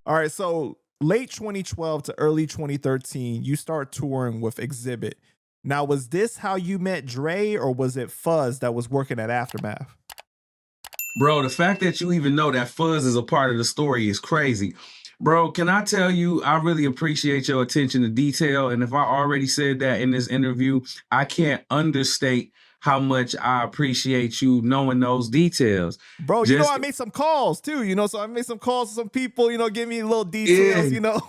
All right, so late 2012 to early 2013, you start touring with Xzibit. Now, was this how you met Dre, or was it Fuzz that was working at Aftermath? Bro, the fact that you even know that Fuzz is a part of the story is crazy. Bro, can I tell you, I really appreciate your attention to detail. And if I already said that in this interview, I can't understate how much I appreciate you knowing those details. Bro, you know, I made some calls too, you know, so I made some calls to some people, you know, give me little details, you know.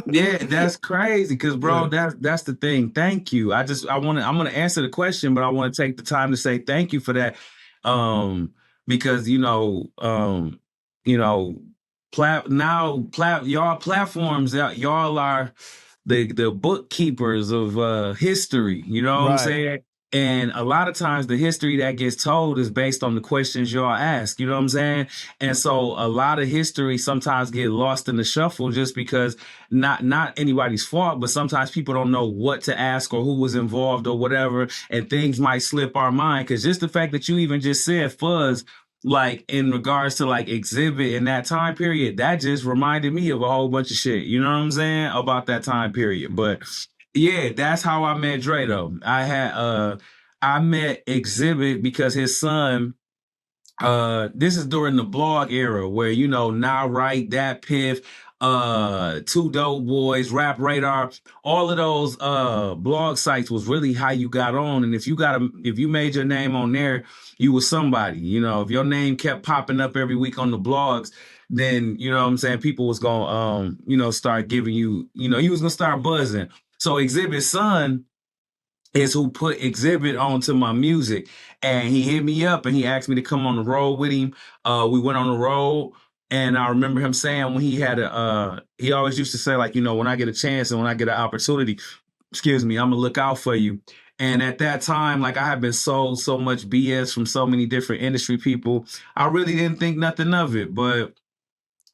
Yeah, that's crazy. Cause bro, that's the thing. Thank you. I'm gonna answer the question, but I want to take the time to say thank you for that. Because y'all platforms, y'all are the bookkeepers of history, you know what I'm saying? And a lot of times the history that gets told is based on the questions y'all ask, you know what I'm saying? And so a lot of history sometimes get lost in the shuffle just because not anybody's fault, but sometimes people don't know what to ask or who was involved or whatever, and things might slip our mind. Cause just the fact that you even just said Fuzz, like in regards to like Xzibit in that time period, that just reminded me of a whole bunch of shit, you know what I'm saying, about that time period. But yeah, that's how I met Dre though. I met Xzibit because his son, this is during the blog era where, you know, Now Right, Dat Piff, Two Dope Boys, Rap Radar, all of those blog sites was really how you got on. And if you made your name on there, you was somebody. You know, if your name kept popping up every week on the blogs, then, you know what I'm saying, people was gonna start giving you, you was gonna start buzzing. So Xzibit's son is who put Xzibit onto my music. And he hit me up and he asked me to come on the road with him. We went on the road. And I remember him saying when he always used to say, like, you know, when I get a chance and when I get an opportunity, I'm gonna look out for you. And at that time, like, I had been sold so much BS from so many different industry people. I really didn't think nothing of it. But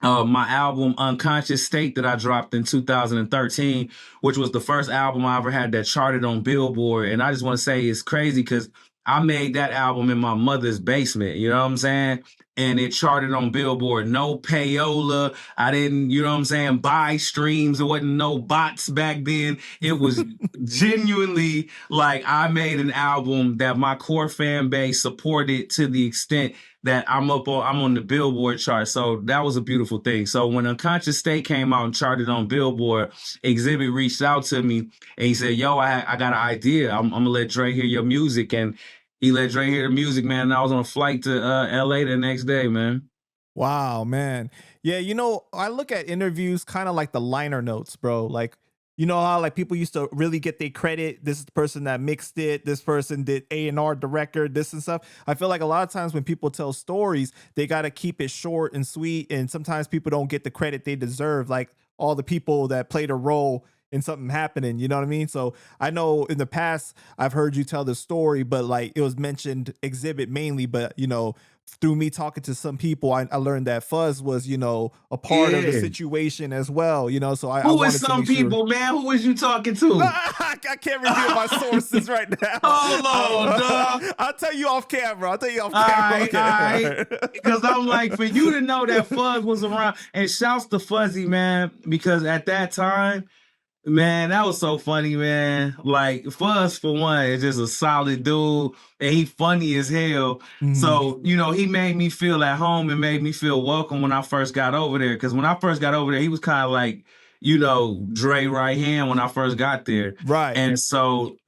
my album Unconscious State that I dropped in 2013, which was the first album I ever had that charted on Billboard. And I just want to say it's crazy because I made that album in my mother's basement, you know what I'm saying? And it charted on Billboard. No payola. I didn't, you know what I'm saying, buy streams. There wasn't no bots back then. It was genuinely like I made an album that my core fan base supported to the extent that I'm on the Billboard chart. So that was a beautiful thing. So when Unconscious State came out and charted on Billboard, Xzibit reached out to me and he said, yo, I got an idea. I'm gonna let Dre hear your music. And he let Dre hear the music, man. And I was on a flight to LA the next day, man. Wow, man. Yeah, you know, I look at interviews kind of like the liner notes, bro. Like, you know how like people used to really get their credit. This is the person that mixed it. This person did A&R the record, this and stuff. I feel like a lot of times when people tell stories, they got to keep it short and sweet. And sometimes people don't get the credit they deserve. Like all the people that played a role in something happening, you know what I mean? So I know in the past I've heard you tell the story, but like it was mentioned Xzibit mainly, but you know, through me talking to some people, I learned that Fuzz was, you know, a part of the situation as well, you know. So Who was some people, man? Who was you talking to? I can't reveal my sources right now. Hold on, dog. I'll tell you off camera. All right. Because I'm like, for you to know that Fuzz was around, and shouts to Fuzzy, man, because at that time, man, that was so funny, man. Like, Fuzz, for one, is just a solid dude, and he funny as hell. Mm-hmm. So, you know, he made me feel at home and made me feel welcome when I first got over there. Because when I first got over there, he was kind of like, you know, Dre right hand when I first got there. Right. And so,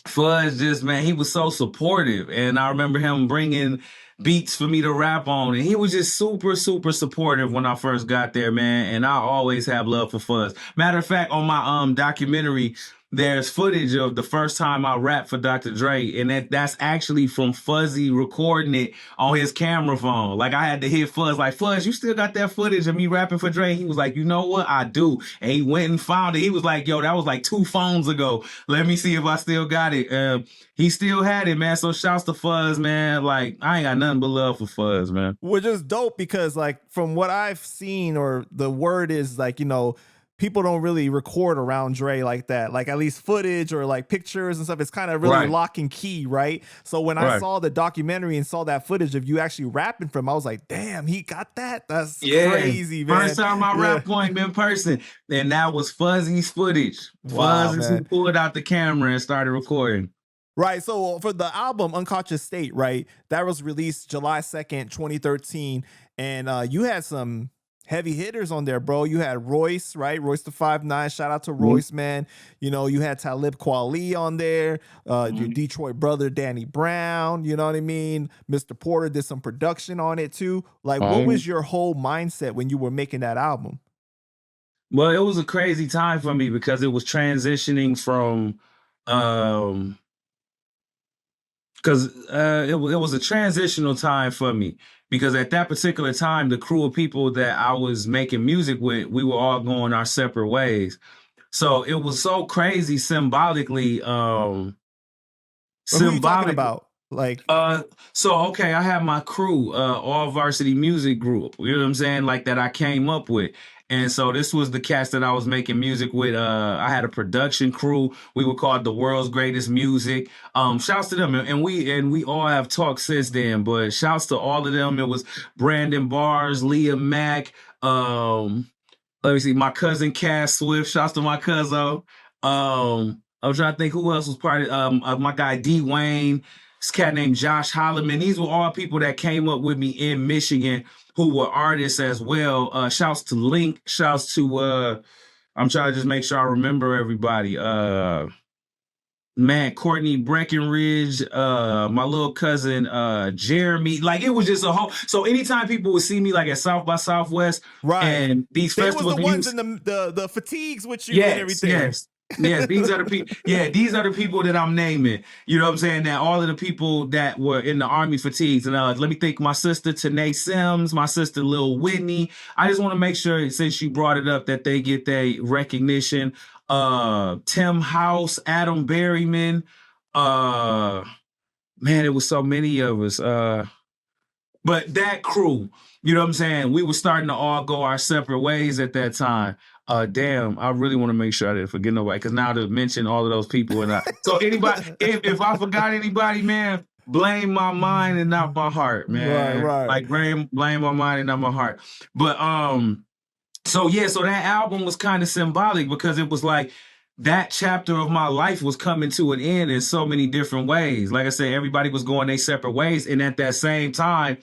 Fuzz just, man, he was so supportive. And I remember him bringing beats for me to rap on. And he was just super, super supportive when I first got there, man. And I always have love for Fuzz. Matter of fact, on my documentary, there's footage of the first time I rapped for Dr. Dre, and that's actually from Fuzzy recording it on his camera phone. Like, I had to hit Fuzz, like, Fuzz, you still got that footage of me rapping for Dre? He was like, you know what? I do. And he went and found it. He was like, yo, that was like 2 phones ago. Let me see if I still got it. He still had it, man. So shouts to Fuzz, man. Like, I ain't got nothing but love for Fuzz, man. Which is dope because, like, from what I've seen, or the word is, like, you know, people don't really record around Dre like that. Like at least footage or like pictures and stuff. It's kind of really Right. lock and key, right? So when I Right. saw the documentary and saw that footage of you actually rapping from, I was like, damn, he got that. That's Yeah. crazy, First man. time I Yeah. rap for him in person, and that was Fuzzy's footage. Wow, Fuzzy's who man. pulled out the camera and started recording. Right. So for the album Unconscious State, right, that was released July 2nd, 2013. And you had some heavy hitters on there, bro. You had Royce, right? Royce the 5'9". Shout out to Royce, man. You know, you had Talib Kweli on there, your Detroit brother, Danny Brown. You know what I mean? Mr. Porter did some production on it too. Like, what was your whole mindset when you were making that album? Well, it was a crazy time for me because it was transitioning from because it was a transitional time for me because at that particular time, the crew of people that I was making music with, we were all going our separate ways. So it was so crazy symbolically. Who are you talking about? Like, so okay, I had my crew, all varsity music group, you know what I'm saying? Like that I came up with. And so this was the cast that I was making music with. I had a production crew. We were called the World's Greatest Music. Shouts to them. And we all have talked since then, but shouts to all of them. It was Brandon Bars, Leah Mack, let me see, my cousin Cass Swift. Shouts to my cousin. I was trying to think who else was part of my guy D Wayne. This cat named Josh Holloman. These were all people that came up with me in Michigan who were artists as well. Shouts to Link. Shouts to I'm trying to just make sure I remember everybody. Man, Courtney Breckenridge, my little cousin Jeremy. Like it was just a whole. So anytime people would see me like at South by Southwest, right, and these festivals, was the ones in the fatigues with you and everything. Yes, these are the people. Yeah, these are the people that I'm naming. You know what I'm saying? That all of the people that were in the Army fatigues. And let me thank my sister Tanae Sims, my sister Lil Whitney. I just want to make sure, since you brought it up, that they get their recognition. Tim House, Adam Berryman. Man, it was so many of us. But that crew, you know what I'm saying? We were starting to all go our separate ways at that time. Damn, I really want to make sure I didn't forget nobody because now to mention all of those people and so anybody, if I forgot anybody, man, blame my mind and not my heart, man. Right. Like blame my mind and not my heart. But so yeah, so that album was kind of symbolic because it was like that chapter of my life was coming to an end in so many different ways. Like I said, everybody was going their separate ways, and at that same time,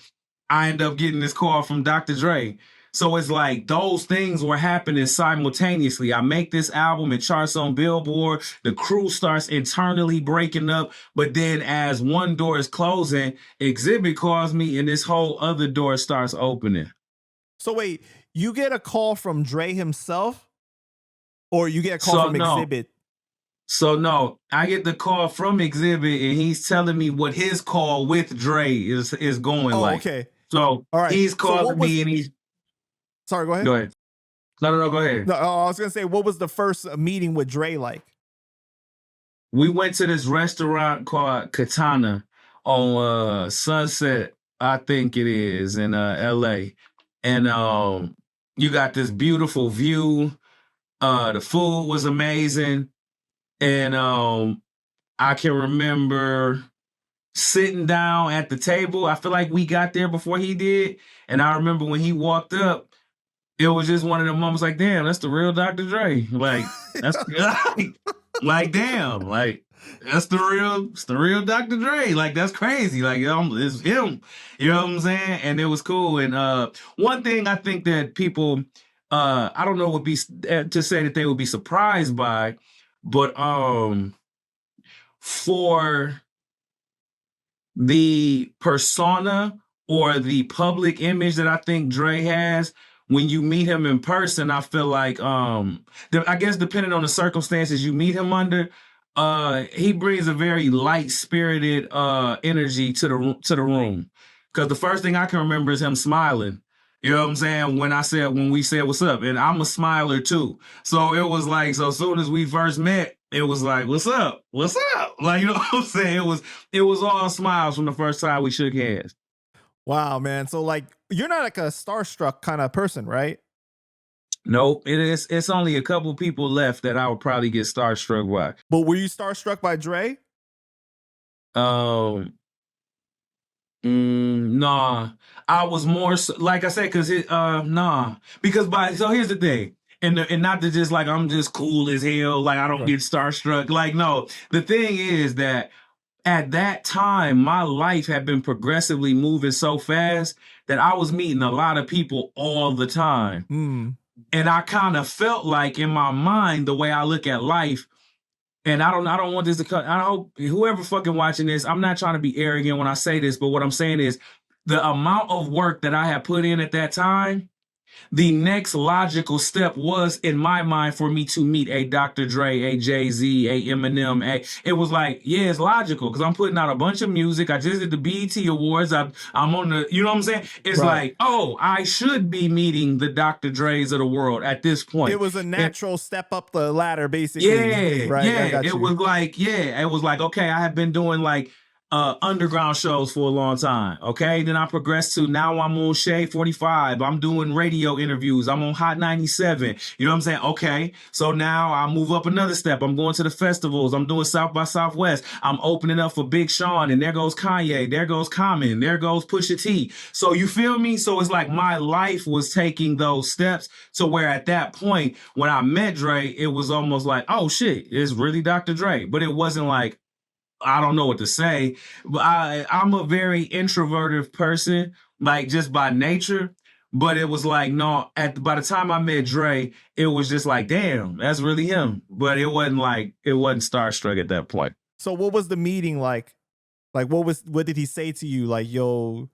I end up getting this call from Dr. Dre. So it's like those things were happening simultaneously. I make this album, it charts on Billboard. The crew starts internally breaking up. But then as one door is closing, Xzibit calls me and this whole other door starts opening. So wait, you get a call from Dre himself? Or you get a call from Xzibit? So no, I get the call from Xzibit and he's telling me what his call with Dre is going like. Okay. So all right. He's calling me and he's... Sorry, go ahead. Go ahead. No, go ahead. No, I was going to say, what was the first meeting with Dre like? We went to this restaurant called Katana on Sunset, I think it is, in L.A. And you got this beautiful view. The food was amazing. And I can remember sitting down at the table. I feel like we got there before he did. And I remember when he walked up, it was just one of the moments like, damn, that's the real Dr. Dre. Like, that's like, damn, like, that's the real Dr. Dre. Like, that's crazy. Like, it's him. You know what I'm saying? And it was cool. And one thing I think that people, I don't know, would be to say that they would be surprised by, but for the persona or the public image that I think Dre has, when you meet him in person, I feel like, I guess depending on the circumstances you meet him under, he brings a very light-spirited energy to the room. Because the first thing I can remember is him smiling. You know what I'm saying? When we said what's up, and I'm a smiler too. So it was like, so as soon as we first met, it was like, what's up? What's up? Like, you know what I'm saying? It was all smiles from the first time we shook hands. Wow, man. So like, you're not like a starstruck kind of person, right? Nope, it's only a couple people left that I would probably get starstruck by. But were you starstruck by Dre? Nah. I was more like I said, because nah. Because so here's the thing. And not to just like I'm just cool as hell, like I don't get starstruck. Like, no. The thing is that at that time, my life had been progressively moving so fast that I was meeting a lot of people all the time. And I kind of felt like in my mind, the way I look at life, and I don't want this to cut. I hope whoever fucking watching this, I'm not trying to be arrogant when I say this, but what I'm saying is the amount of work that I had put in at that time, the next logical step was, in my mind, for me to meet a Dr. Dre, a Jay-Z, a Eminem. It was like, yeah, it's logical because I'm putting out a bunch of music. I just did the BET Awards. I'm on the, you know what I'm saying? It's like, oh, I should be meeting the Dr. Dre's of the world at this point. It was a natural step up the ladder, basically. Yeah, right. Yeah. It was like, okay, I have been doing like underground shows for a long time. Okay. Then I progressed to now I'm on Shade 45. I'm doing radio interviews. I'm on Hot 97. You know what I'm saying? Okay. So now I move up another step. I'm going to the festivals. I'm doing South by Southwest. I'm opening up for Big Sean, and there goes Kanye. There goes Common. There goes Pusha T. So you feel me? So it's like my life was taking those steps to where at that point, when I met Dre, it was almost like, oh shit, it's really Dr. Dre. But it wasn't like, I don't know what to say, but I'm a very introverted person, like just by nature. But it was like, no, by the time I met Dre, it was just like, damn, that's really him. But it wasn't starstruck at that point. So what was the meeting like? Like, what did he say to you? Like, yo,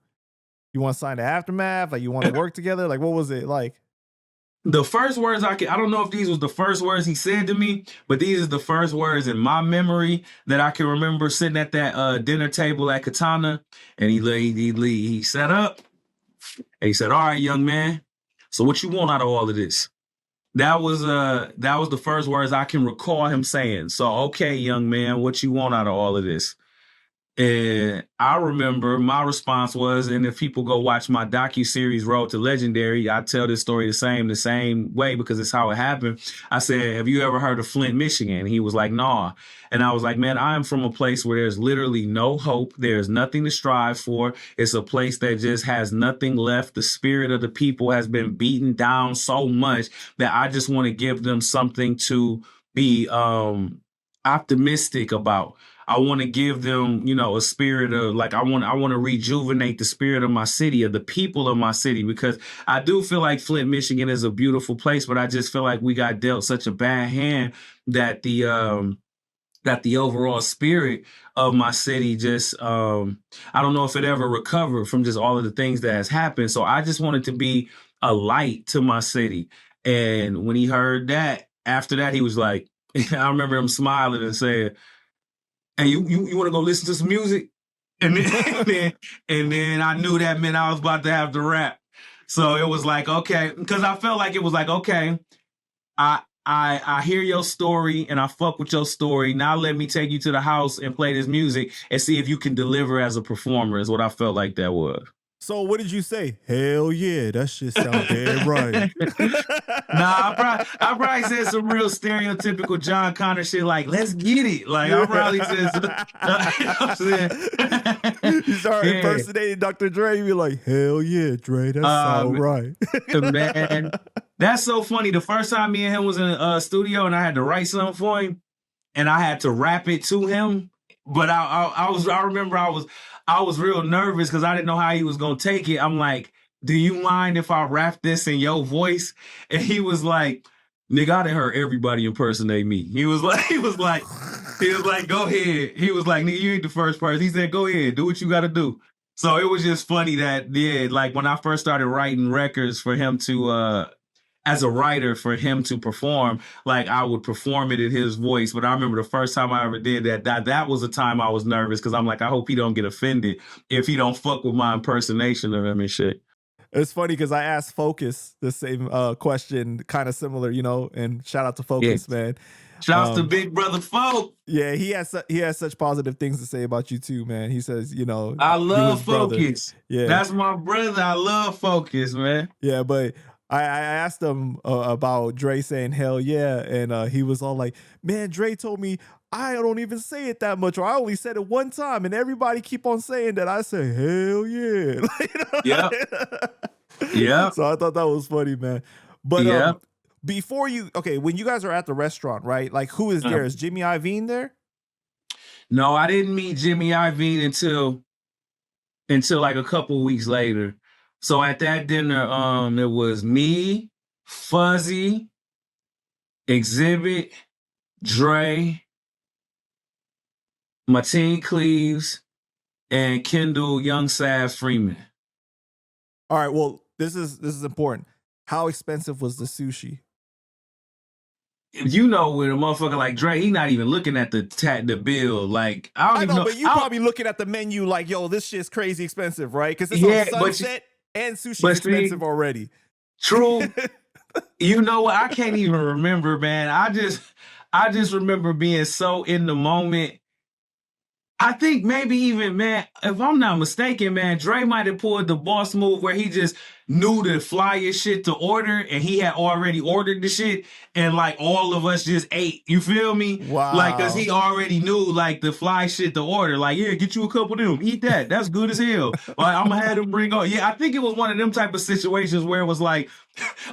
you want to sign the Aftermath? Like, you want to work together? Like, what was it like? The first words I don't know if these was the first words he said to me, but these are the first words in my memory that I can remember sitting at that dinner table at Katana, and he sat up and he said, all right, young man, so what you want out of all of this? That was the first words I can recall him saying. So, okay, young man, what you want out of all of this? And I remember my response was, and if people go watch my docuseries Road to Legendary, I tell this story the same way because it's how it happened. I said, have you ever heard of Flint, Michigan? And he was like, nah. And I was like, man, I am from a place where there's literally no hope. There's nothing to strive for. It's a place that just has nothing left. The spirit of the people has been beaten down so much that I just want to give them something to be optimistic about. I want to give them, a spirit of like, I want to rejuvenate the spirit of my city, of the people of my city, because I do feel like Flint, Michigan is a beautiful place, but I just feel like we got dealt such a bad hand that the overall spirit of my city just, I don't know if it ever recovered from just all of the things that has happened. So I just wanted to be a light to my city. And when he heard that, after that, he was like, I remember him smiling and saying, hey, you want to go listen to some music? And then I knew that meant I was about to have to rap. So it was like, okay, because I felt like it was like, okay, I hear your story and I fuck with your story. Now let me take you to the house and play this music and see if you can deliver as a performer, is what I felt like that was. So what did you say? Hell yeah, that shit sounds dead right. Nah, I probably said some real stereotypical Jon Connor shit like, let's get it. Like, I probably said some, you start impersonating Dr. Dre, you be like, hell yeah, Dre, that sounds right. Man, that's so funny. The first time me and him was in a studio and I had to write something for him and I had to rap it to him. But I remember I was real nervous because I didn't know how he was going to take it. I'm like, do you mind if I rap this in your voice? And he was like, nigga, I done heard everybody impersonate me. He was like, go ahead. He was like, nigga, you ain't the first person. He said, go ahead, do what you got to do. So it was just funny that, yeah, like when I first started writing records for him to, as a writer, for him to perform, like I would perform it in his voice. But I remember the first time I ever did that was the time I was nervous because I'm like, I hope he don't get offended if he don't fuck with my impersonation of him and shit. It's funny because I asked Focus the same question, kind of similar, and shout out to Focus, man. Shout out to Big Brother Folk. Yeah, he has such positive things to say about you too, man. He says, I love Focus. Yeah, that's my brother. I love Focus, man. Yeah, but I asked him about Dre saying hell yeah, and he was all like, "Man, Dre told me I don't even say it that much, or I only said it one time, and everybody keep on saying that I say hell yeah." Yep. Yep. So I thought that was funny, man. But Yep. before when you guys are at the restaurant, right? Like, who is there? Is Jimmy Iovine there? No, I didn't meet Jimmy Iovine until like a couple weeks later. So at that dinner, it was me, Fuzzy, Xzibit, Dre, Martine Cleaves, and Kendall Young Sav Freeman. All right. Well, this is important. How expensive was the sushi? You know, with a motherfucker like Dre, he not even looking at the bill. Like, I don't even know. But you probably looking at the menu like, yo, this shit's crazy expensive, right? Because it's on Sunset and sushi's expensive already. True. You know what? I can't even remember, man. I just remember being so in the moment. I think maybe even, man, if I'm not mistaken, man, Dre might have pulled the boss move where he just knew to fly his shit to order, and he had already ordered the shit, and like all of us just ate. You feel me? Wow. Like, cause he already knew like the fly shit to order. Like, yeah, get you a couple of them, eat that. That's good as hell. Like, I'm gonna have him bring on. Yeah, I think it was one of them type of situations where it was like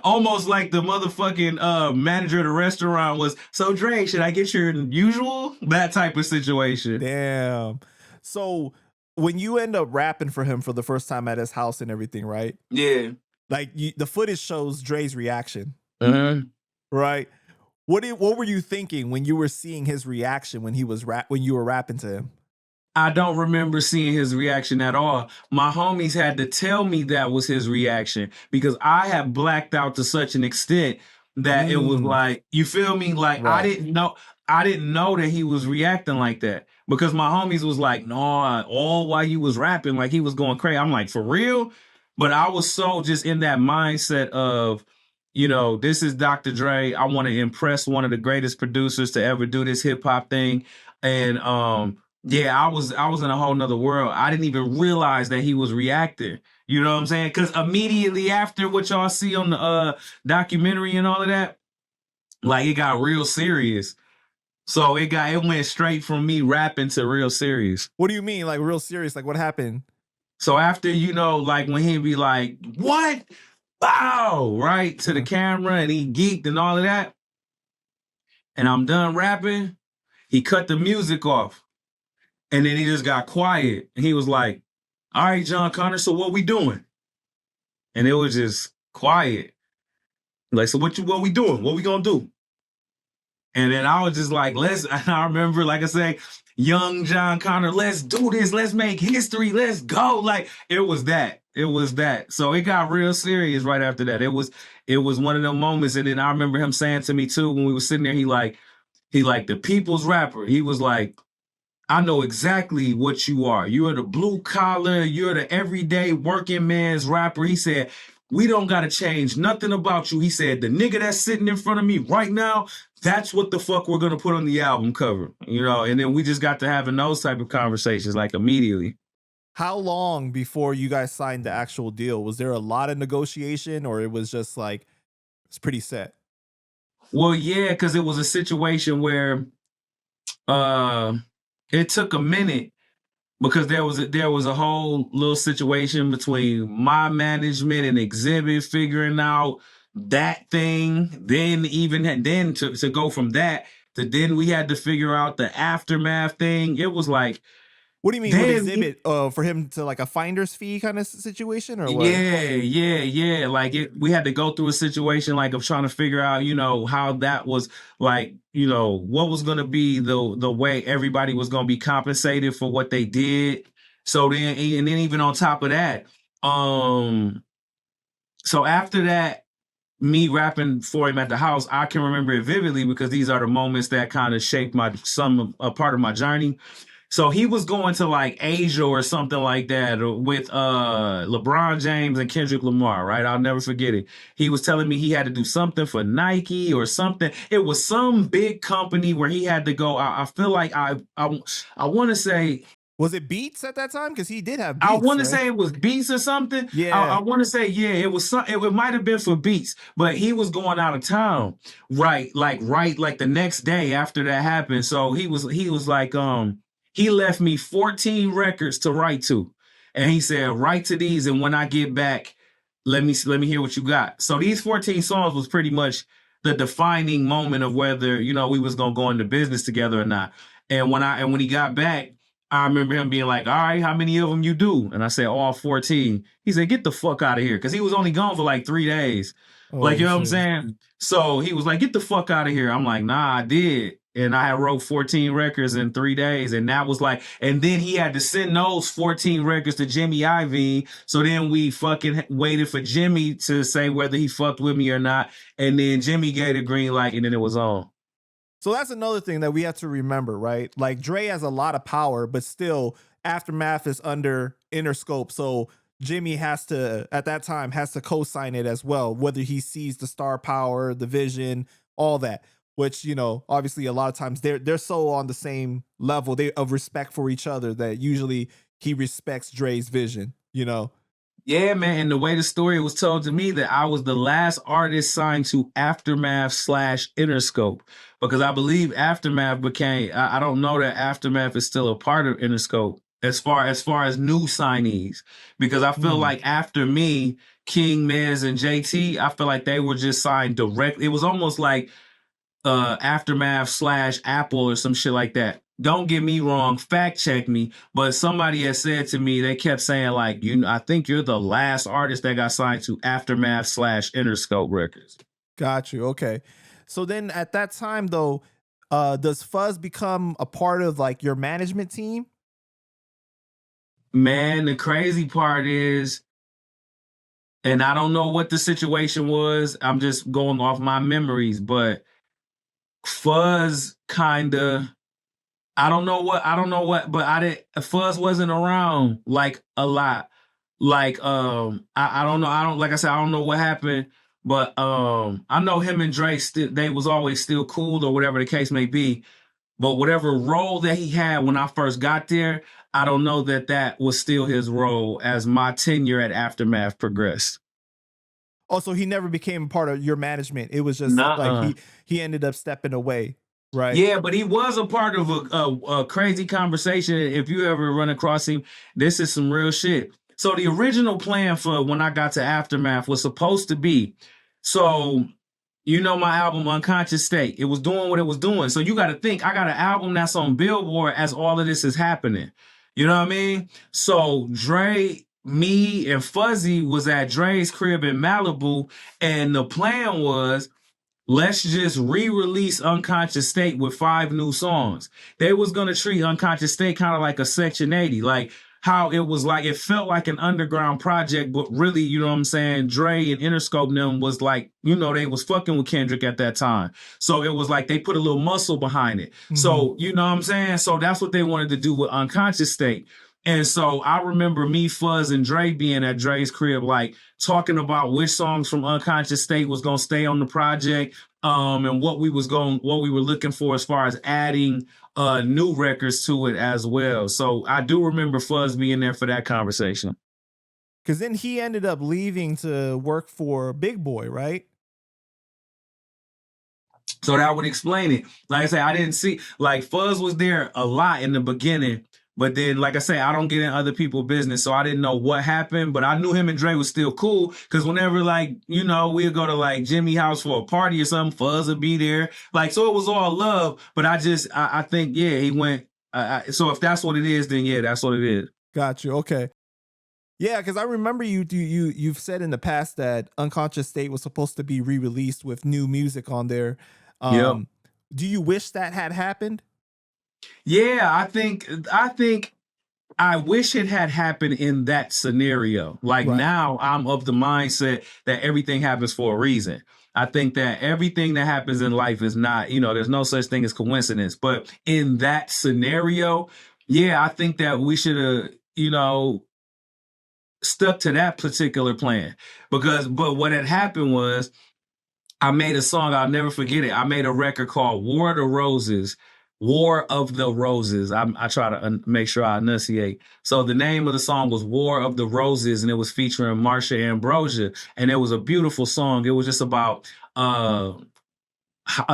almost like the motherfucking manager of the restaurant was, so Dre, should I get your usual? That type of situation. Damn. So when you end up rapping for him for the first time at his house and everything, right? Yeah. Like the footage shows Dre's reaction. Right? What were you thinking when you were seeing his reaction when you were rapping to him? I don't remember seeing his reaction at all. My homies had to tell me that was his reaction because I had blacked out to such an extent that it was like, you feel me? Like, right. I didn't know that he was reacting like that because my homies was like, no, all while you was rapping, like he was going crazy. I'm like, for real? But I was so just in that mindset of, you know, this is Dr. Dre. I want to impress one of the greatest producers to ever do this hip hop thing. And yeah, I was in a whole nother world. I didn't even realize that he was reacting. You know what I'm saying? Because immediately after what y'all see on the documentary and all of that, like it got real serious. So it went straight from me rapping to real serious. What do you mean, like real serious? Like what happened? So after, you know, like when he'd be like, what? Wow, right, to the camera, and he geeked and all of that. And I'm done rapping. He cut the music off. And then he just got quiet. And he was like, all right, Jon Connor, so what we doing? And it was just quiet. Like, so what we doing? What we gonna do? And then I was just like, I remember, like I say, young Jon Connor, let's do this. Let's make history. Let's go. Like, it was that. It was that. So it got real serious right after that. It was one of them moments. And then I remember him saying to me too, when we were sitting there, he like the people's rapper. He was like, I know exactly what you are. You're the blue collar, you're the everyday working man's rapper. He said, we don't got to change nothing about you. He said, the nigga that's sitting in front of me right now, that's what the fuck we're going to put on the album cover. You know, and then we just got to having those type of conversations like immediately. How long before you guys signed the actual deal? Was there a lot of negotiation or it was just like, it's pretty set? Well, yeah, because it was a situation where it took a minute because there was a whole little situation between my management and Xzibit figuring out that thing. Then to go from that to then we had to figure out the aftermath thing. It was like, what do you mean with Xzibit? For him to like a finder's fee kind of situation or what? Yeah. Like we had to go through a situation like of trying to figure out, you know, how that was like, you know, what was going to be the way everybody was going to be compensated for what they did. So then, and then even on top of that, so after that, me rapping for him at the house, I can remember it vividly because these are the moments that kind of shaped a part of my journey. So he was going to like Asia or something like that with LeBron James and Kendrick Lamar, right? I'll never forget it. He was telling me he had to do something for Nike or something. It was some big company where he had to go. I feel like I want to say Was it Beats at that time? Because he did have I Beats, want to right? say it was Beats or something. I Yeah. want to say, yeah, it was some, it might have been for Beats, but he was going out of town, right? Like the next day after that happened. So he was like, he left me 14 records to write to. And he said, write to these, and when I get back, let me hear what you got. So these 14 songs was pretty much the defining moment of whether, we was gonna go into business together or not. And when he got back, I remember him being like, all right, how many of them you do? And I said, all 14. He said, get the fuck out of here. Because he was only gone for like 3 days. Like, Oh you know what I'm shit. saying? So he was like, get the fuck out of here. I'm like, nah, I did. And I had wrote 14 records in 3 days. And that was like, and then he had to send those 14 records to Jimmy Iovine. So then we fucking waited for Jimmy to say whether he fucked with me or not. And then Jimmy gave the green light, and then it was on. So that's another thing that we have to remember, right? Like Dre has a lot of power, but still Aftermath is under Interscope. So Jimmy has to, at that time, has to co-sign it as well, whether he sees the star power, the vision, all that. Which, obviously a lot of times they're so on the same level of respect for each other that usually he respects Dre's vision. Yeah, man. And the way the story was told to me, that I was the last artist signed to Aftermath / Interscope, because I believe Aftermath became, I don't know that Aftermath is still a part of Interscope as far as new signees, because I feel like after me, King, Mez, and JT, I feel like they were just signed directly. It was almost like Aftermath / Apple or some shit like that. Don't get me wrong, fact check me, but somebody has said to me, they kept saying like, I think you're the last artist that got signed to Aftermath / Interscope Records. Got you. Okay. So then at that time though, does Fuzz become a part of like your management team? Man, the crazy part is, and I don't know what the situation was, I'm just going off my memories, but Fuzz kinda, I don't know what, but Fuzz wasn't around like a lot. Like I don't know. I don't like I said, I don't know what happened, but I know him and Drake still, they was always still cool or whatever the case may be. But whatever role that he had when I first got there, I don't know that was still his role as my tenure at Aftermath progressed. Oh, so he never became part of your management. It was just like Nuh-uh. he ended up stepping away, right? Yeah, but he was a part of a crazy conversation. If you ever run across him, this is some real shit. So the original plan for when I got to Aftermath was supposed to be, so my album Unconscious State. It was doing what it was doing. So you got to think, I got an album that's on Billboard as all of this is happening. You know what I mean? So Dre, me, and Fuzzy was at Dre's crib in Malibu, and the plan was, let's just re-release Unconscious State with 5 new songs. They was gonna treat Unconscious State kind of like a Section 80, like how it was like, it felt like an underground project, but really, you know what I'm saying, Dre and Interscope and them was like, they was fucking with Kendrick at that time. So it was like they put a little muscle behind it. So, you know what I'm saying? So that's what they wanted to do with Unconscious State. And so I remember me, Fuzz, and Dre being at Dre's crib, like talking about which songs from Unconscious State was gonna stay on the project, and what we were looking for as far as adding new records to it as well. So I do remember Fuzz being there for that conversation. Because then he ended up leaving to work for Big Boy, right? So that would explain it. Like I say, I didn't see, like, Fuzz was there a lot in the beginning, but then, like I say, I don't get in other people's business, so I didn't know what happened. But I knew him and Dre was still cool, because whenever, like, we'd go to like Jimmy house for a party or something, Fuzz would be there. Like, so it was all love. But I think, yeah, he went. So if that's what it is, then yeah, that's what it is. Got you. Okay. Yeah, because I remember you've said in the past that Unconscious State was supposed to be re-released with new music on there. Yep. Do you wish that had happened? Yeah, I wish it had happened in that scenario. Like, Right. now I'm of the mindset that everything happens for a reason. I think that everything that happens in life is not, there's no such thing as coincidence. But in that scenario, yeah, I think that we should have, stuck to that particular plan. But what had happened was, I made a song, I'll never forget it. I made a record called War of the Roses War of the Roses. I try to make sure I enunciate. So the name of the song was War of the Roses, and it was featuring Marsha Ambrosia, and it was a beautiful song. It was just about a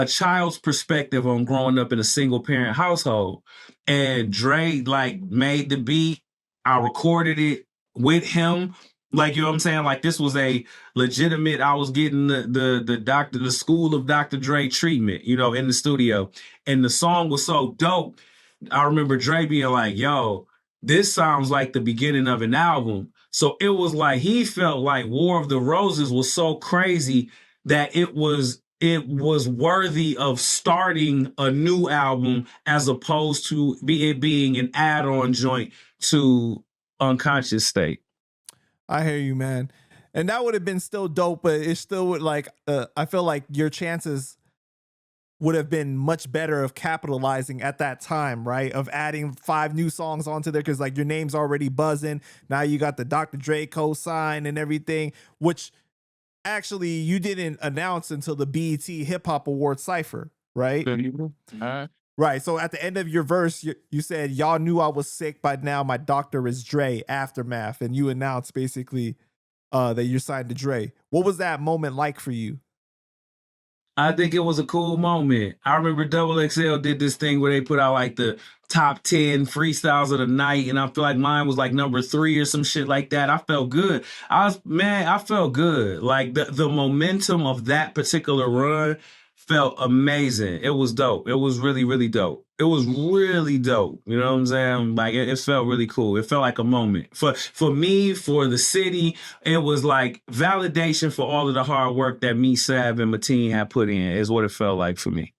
child's perspective on growing up in a single parent household. And Dre like made the beat. I recorded it with him. Like, you know what I'm saying? Like, this was a legitimate, I was getting the school of Dr. Dre treatment, you know, in the studio. And the song was so dope. I remember Dre being like, yo, this sounds like the beginning of an album. So it was like he felt like War of the Roses was so crazy that it was worthy of starting a new album as opposed to it being an add-on joint to Unconscious State. I hear you, man. And that would have been still dope, but it still would like I feel like your chances would have been much better of capitalizing at that time, right? Of adding 5 new songs onto there because like your name's already buzzing. Now you got the Dr. Dre co-sign and everything, which actually you didn't announce until the BET Hip Hop Awards Cypher, right? Right. So at the end of your verse, you said, y'all knew I was sick by now. My doctor is Dre, Aftermath. And you announced basically that you're signed to Dre. What was that moment like for you? I think it was a cool moment. I remember Double XL did this thing where they put out like the top 10 freestyles of the night, and I feel like mine was like number 3 or some shit like that. I felt good. I felt good. Like the momentum of that particular run felt amazing. It was dope. It was really, really dope. It was really dope. You know what I'm saying? Like it felt really cool. It felt like a moment. For me, for the city, it was like validation for all of the hard work that me, Sav, and Mateen had put in, is what it felt like for me.